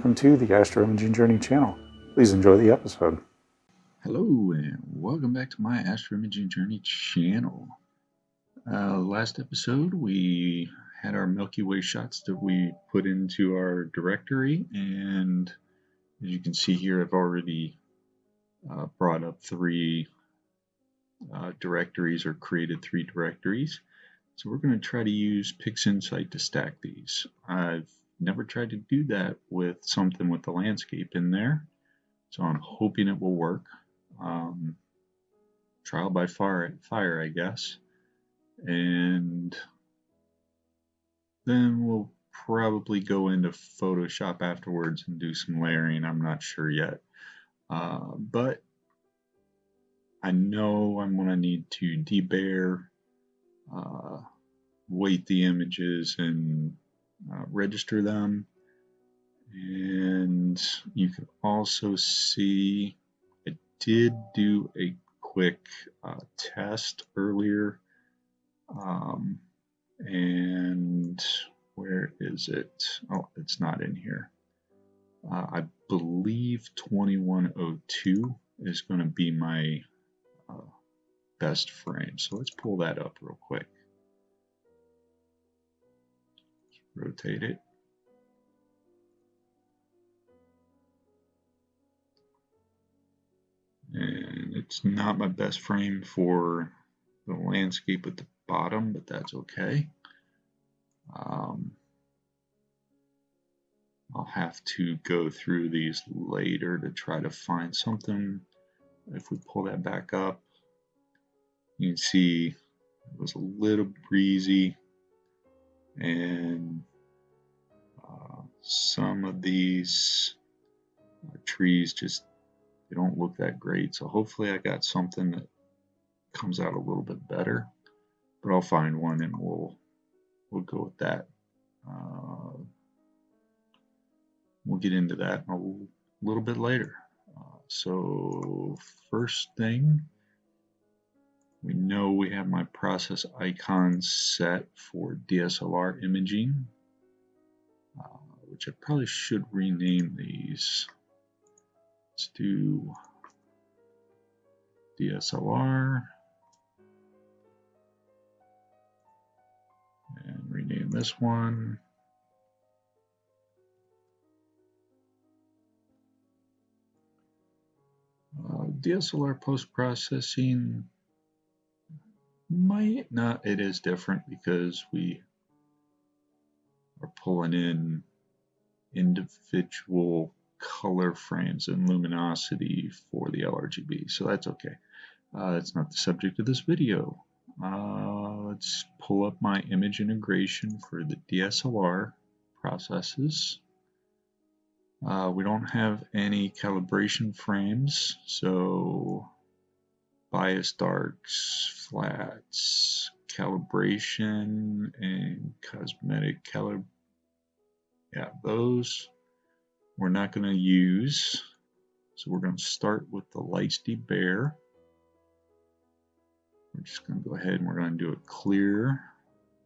welcome to the Astroimaging Journey channel. Please enjoy the episode. Hello and welcome back to my Astroimaging Journey channel. Last episode we had our Milky Way shots that we put into our directory, and as you can see here I've already brought up three directories, or created three directories. So we're going to try to use PixInsight to stack these. I've never tried to do that with something with the landscape in there, so I'm hoping it will work. Trial by fire, I guess. And then we'll probably go into Photoshop afterwards and do some layering. I'm not sure yet. But I know I'm going to need to debear, weight the images, and register them. And you can also see I did do a quick test earlier, and where is it? Oh, it's not in here. I believe 2102 is going to be my best frame, so let's pull that up real quick. Let's rotate it. And it's not my best frame for the landscape at the bottom, but that's okay. I'll have to go through these later to try to find something. If we pull that back up, you can see it was a little breezy, and some of these trees just, they don't look that great. So hopefully I got something that comes out a little bit better, but I'll find one and we'll go with that. We'll get into that a little bit later. So first thing, we know we have my process icons set for DSLR imaging, which I probably should rename these. Let's do DSLR and rename this one. DSLR post-processing might not, it is different because we are pulling in individual color frames and luminosity for the LRGB, so that's okay. It's not the subject of this video. Let's pull up my image integration for the DSLR processes. We don't have any calibration frames, so bias darks, flats, calibration, and cosmetic color. Yeah, those we're not going to use. So we're going to start with the lights debear. We're just going to go ahead and we're going to do a clear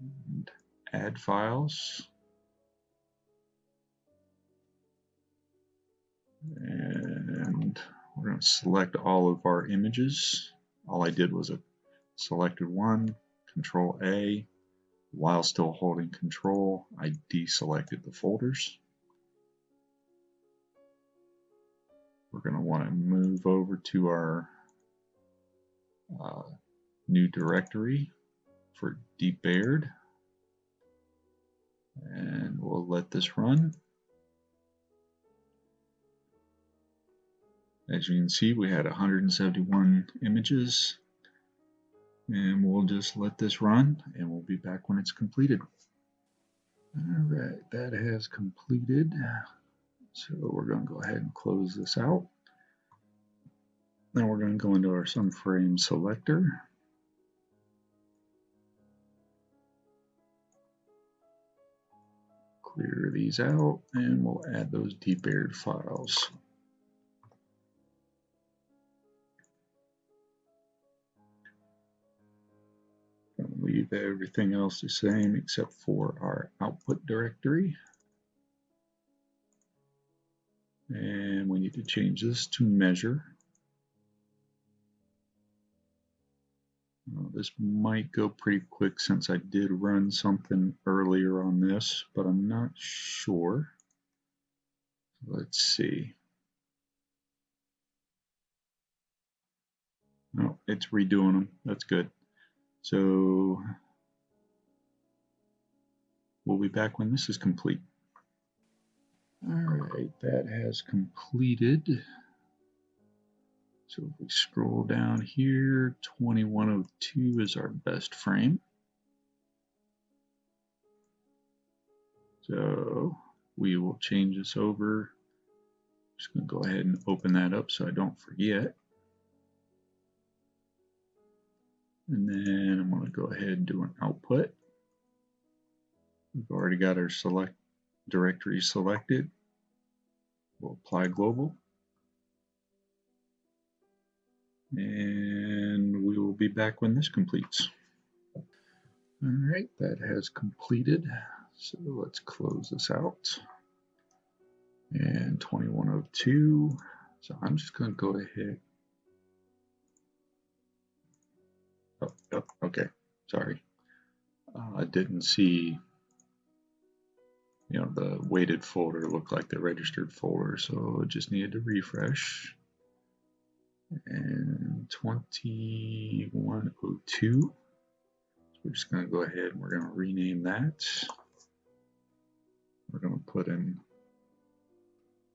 and add files. And we're going to select all of our images. All I did was selected one, Control A. While still holding Control, I deselected the folders. We're going to want to move over to our new directory for debared, and we'll let this run. As you can see, we had 171 images, and we'll just let this run and we'll be back when it's completed. Alright, that has completed, so we're going to go ahead and close this out. Then we're going to go into our some frame selector. Clear these out, and we'll add those debared files. Leave everything else the same except for our output directory. And we need to change this to measure. This might go pretty quick since I did run something earlier on this, but I'm not sure. Let's see. No, it's redoing them. That's good. So we'll be back when this is complete. All right, that has completed. So if we scroll down here, 2102 is our best frame. So we will change this over. Just going to go ahead and open that up so I don't forget. And then I'm going to go ahead and do an output. We've already got our select directory selected. We'll apply global. And we will be back when this completes. All right, that has completed. So let's close this out. And 2102. So I'm just going to go ahead. Oh, okay, sorry. I didn't see, the weighted folder looked like the registered folder, so I just needed to refresh. And 2102. So we're just going to go ahead and we're going to rename that. We're going to put in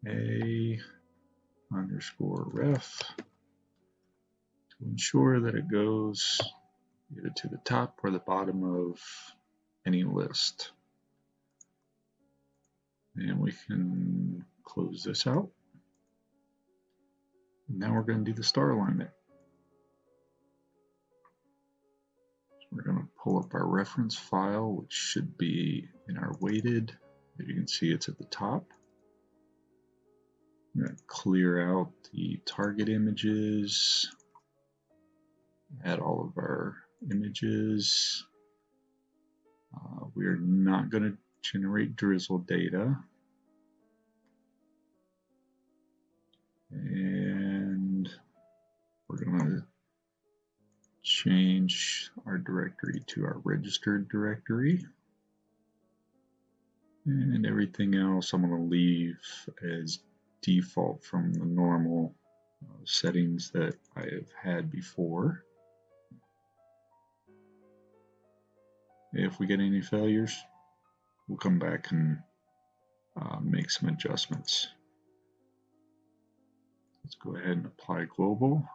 A_ref to ensure that it goes either to the top or the bottom of any list. And we can close this out. Now we're going to do the star alignment. So we're going to pull up our reference file, which should be in our weighted. As you can see, it's at the top. I'm going to clear out the target images, add all of our images. We're not going to generate drizzle data. And we're going to change our directory to our registered directory. And everything else I'm going to leave as default from the normal settings that I have had before. If we get any failures, we'll come back and make some adjustments. Let's go ahead and apply global.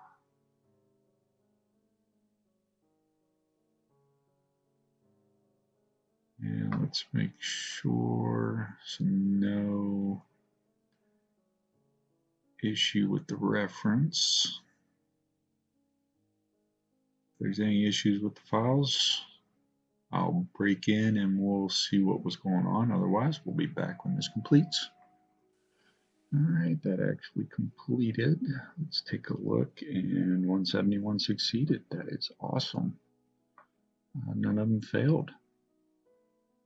And let's make sure no issue with the reference. If there's any issues with the files, I'll break in and we'll see what was going on. Otherwise, we'll be back when this completes. All right, that actually completed. Let's take a look, and 171 succeeded. That is awesome. None of them failed.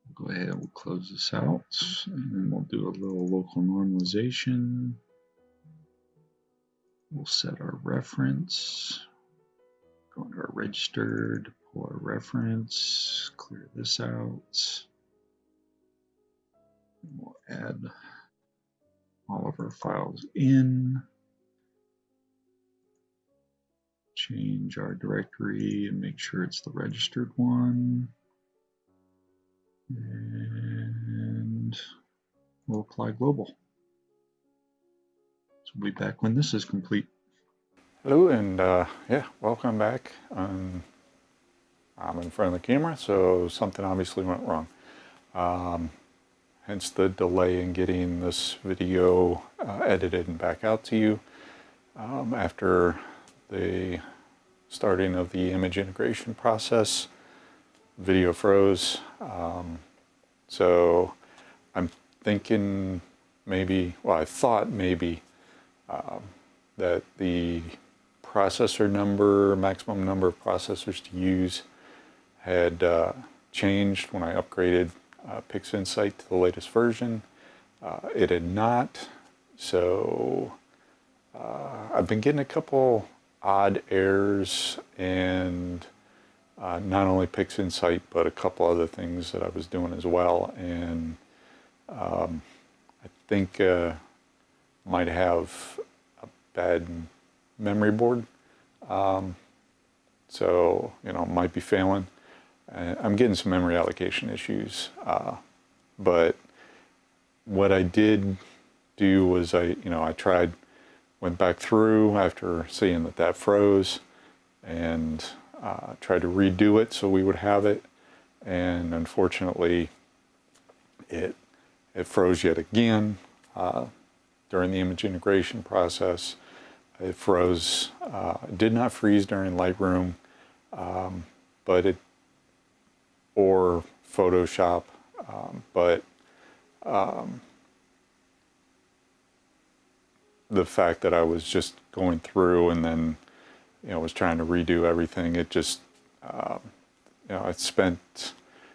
We'll go ahead and we'll close this out, and then we'll do a little local normalization. We'll set our reference. Go into our registered, pull our reference, clear this out. And we'll add all of our files in. Change our directory and make sure it's the registered one. And we'll apply global. So we'll be back when this is complete. Hello, and yeah, welcome back. I'm in front of the camera, so something obviously went wrong. Hence the delay in getting this video edited and back out to you. After the starting of the image integration process, video froze. So I'm thinking maybe, well, I thought maybe that the processor number, maximum number of processors to use had changed when I upgraded PixInsight to the latest version. It had not, So I've been getting a couple odd errors, and not only PixInsight, but a couple other things that I was doing as well. And I think might have a bad memory board. So, might be failing. I'm getting some memory allocation issues. But what I did do was I went back through after seeing that froze, and tried to redo it so we would have it. And unfortunately, it froze yet again during the image integration process. It froze. It did not freeze during Lightroom, or Photoshop, but the fact that I was just going through and then, was trying to redo everything, it just, I spent,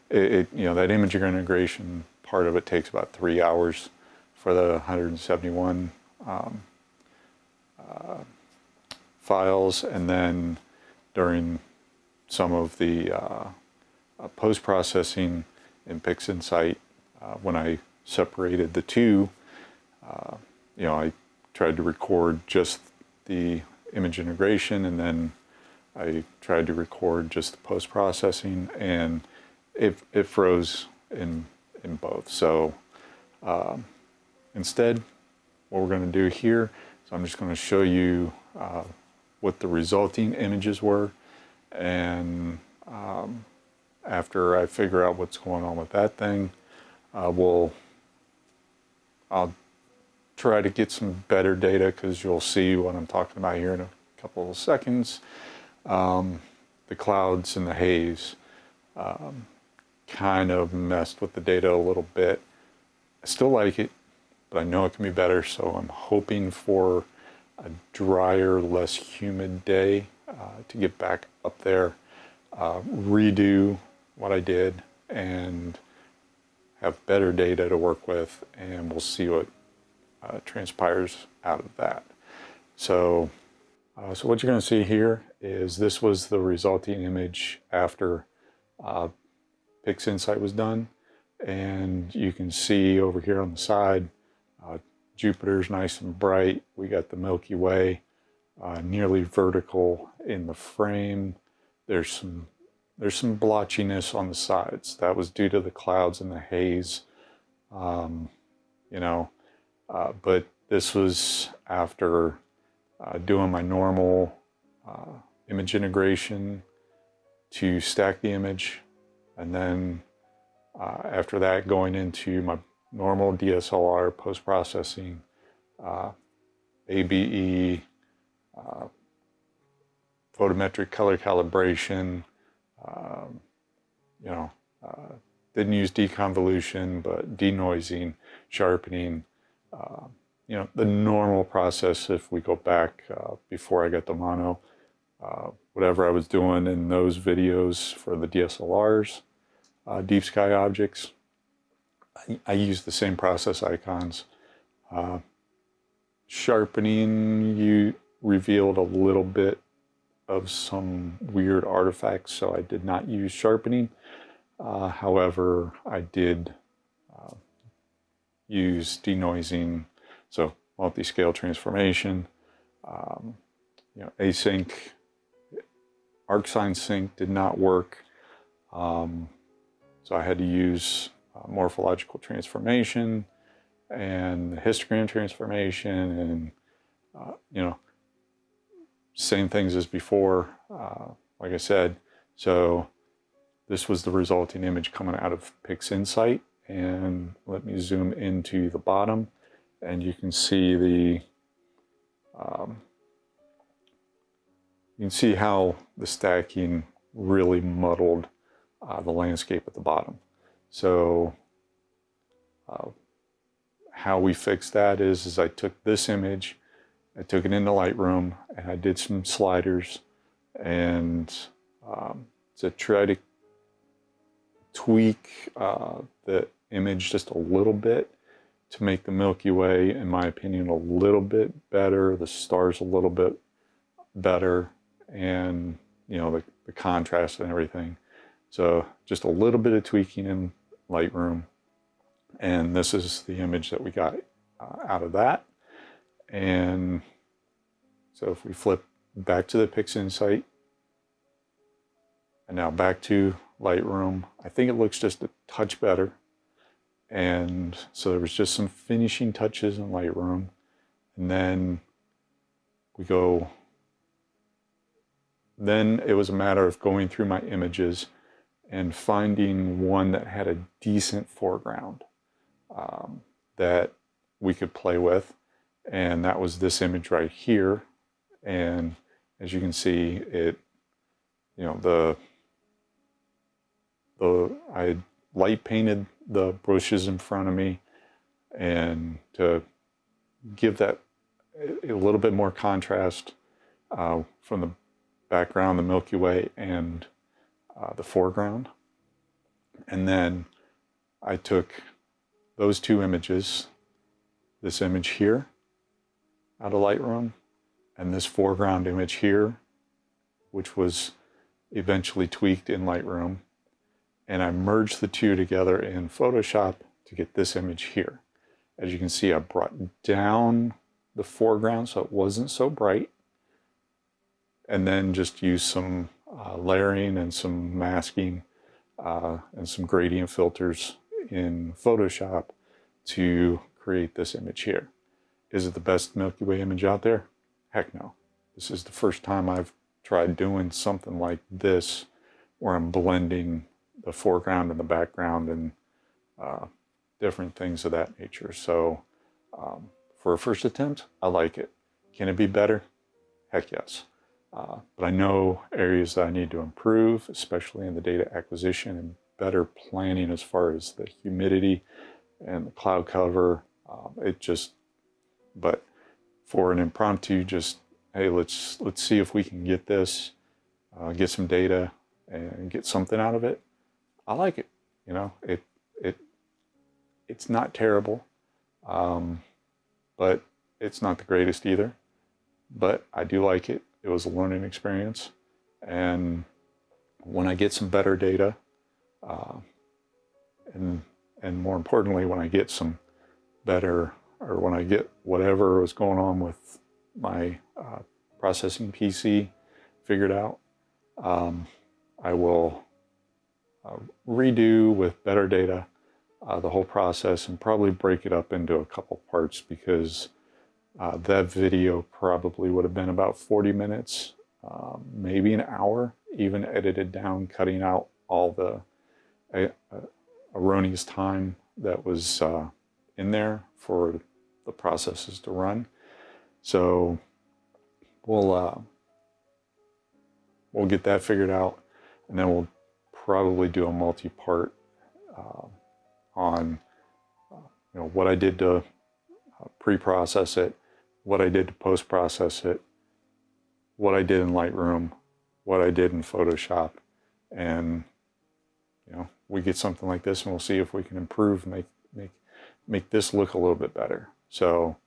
that image integration part of it takes about 3 hours for the 171 files, and then during some of the post-processing in PixInsight, when I separated the two, I tried to record just the image integration, and then I tried to record just the post-processing, and it froze in both. So instead, what we're going to do here is I'm just going to show you what the resulting images were, and after I figure out what's going on with that thing, I'll try to get some better data, because you'll see what I'm talking about here in a couple of seconds. The clouds and the haze kind of messed with the data a little bit. I still like it, but I know it can be better, so I'm hoping for a drier, less humid day to get back up there, redo what I did, and have better data to work with, and we'll see what transpires out of that. So what you're going to see here is this was the resulting image after PixInsight was done, and you can see over here on the side, Jupiter's nice and bright. We got the Milky Way nearly vertical in the frame. There's some blotchiness on the sides. That was due to the clouds and the haze, but this was after doing my normal image integration to stack the image, and then after that going into my normal DSLR post-processing, ABE, photometric color calibration, didn't use deconvolution, but denoising, sharpening, the normal process if we go back before I got the mono. Whatever I was doing in those videos for the DSLRs, deep sky objects, I used the same process icons. Sharpening, you revealed a little bit of some weird artifacts, so I did not use sharpening. However, I did use denoising, so multi-scale transformation, async, arcsine sync did not work, so I had to use morphological transformation and histogram transformation, and same things as before, like I said. So this was the resulting image coming out of PixInsight, and let me zoom into the bottom, and you can see how the stacking really muddled the landscape at the bottom. So how we fixed that is I took this image, I took it into Lightroom, and I did some sliders, and to try to tweak the image just a little bit to make the Milky Way, in my opinion, a little bit better, the stars a little bit better, and you know, the contrast and everything. So just a little bit of tweaking in Lightroom, and this is the image that we got out of that. And so if we flip back to the PixInsight, and now back to Lightroom, I think it looks just a touch better. And so there was just some finishing touches in Lightroom, and then then it was a matter of going through my images and finding one that had a decent foreground that we could play with. And that was this image right here. And as you can see, it, you know, I light painted the bushes in front of me, and to give that a little bit more contrast from the background, the Milky Way, and the foreground. And then I took those two images, this image here out of Lightroom, and this foreground image here, which was eventually tweaked in Lightroom, and I merged the two together in Photoshop to get this image here. As you can see, I brought down the foreground so it wasn't so bright, and then just used some layering and some masking and some gradient filters in Photoshop to create this image here. Is it the best Milky Way image out there? Heck no. This is the first time I've tried doing something like this, where I'm blending the foreground and the background and different things of that nature. So for a first attempt, I like it. Can it be better? Heck yes. But I know areas that I need to improve, especially in the data acquisition and better planning as far as the humidity and the cloud cover. But for an impromptu, just, hey, let's see if we can get this, get some data and get something out of it. I like it. You know, it's not terrible, but it's not the greatest either. But I do like it. It was a learning experience, and when I get some better data, and more importantly, when I get some better, or when I get whatever was going on with my processing PC figured out, I will redo with better data the whole process, and probably break it up into a couple parts, because that video probably would have been about 40 minutes, maybe an hour, even edited down, cutting out all the erroneous time that was in there for the processes to run. So we'll get that figured out, and then we'll probably do a multi-part on what I did to pre-process it, what I did to post-process it, what I did in Lightroom, what I did in Photoshop, and we get something like this, and we'll see if we can improve, make this look a little bit better. So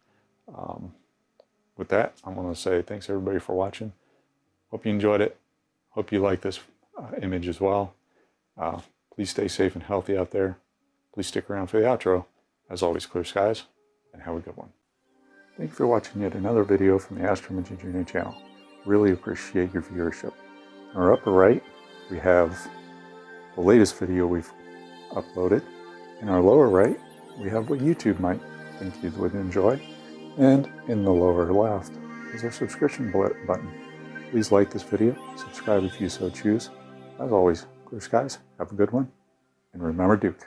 with that, I'm going to say thanks everybody for watching. Hope you enjoyed it. Hope you like this image as well. Please stay safe and healthy out there. Please stick around for the outro. As always, clear skies, and have a good one. Thank you for watching yet another video from the Astrometry Junior channel. Really appreciate your viewership. In our upper right, we have the latest video we've uploaded. In our lower right, we have what YouTube might think you would enjoy. And in the lower left is our subscription button. Please like this video, subscribe if you so choose. As always, clear skies, have a good one, and remember Duke.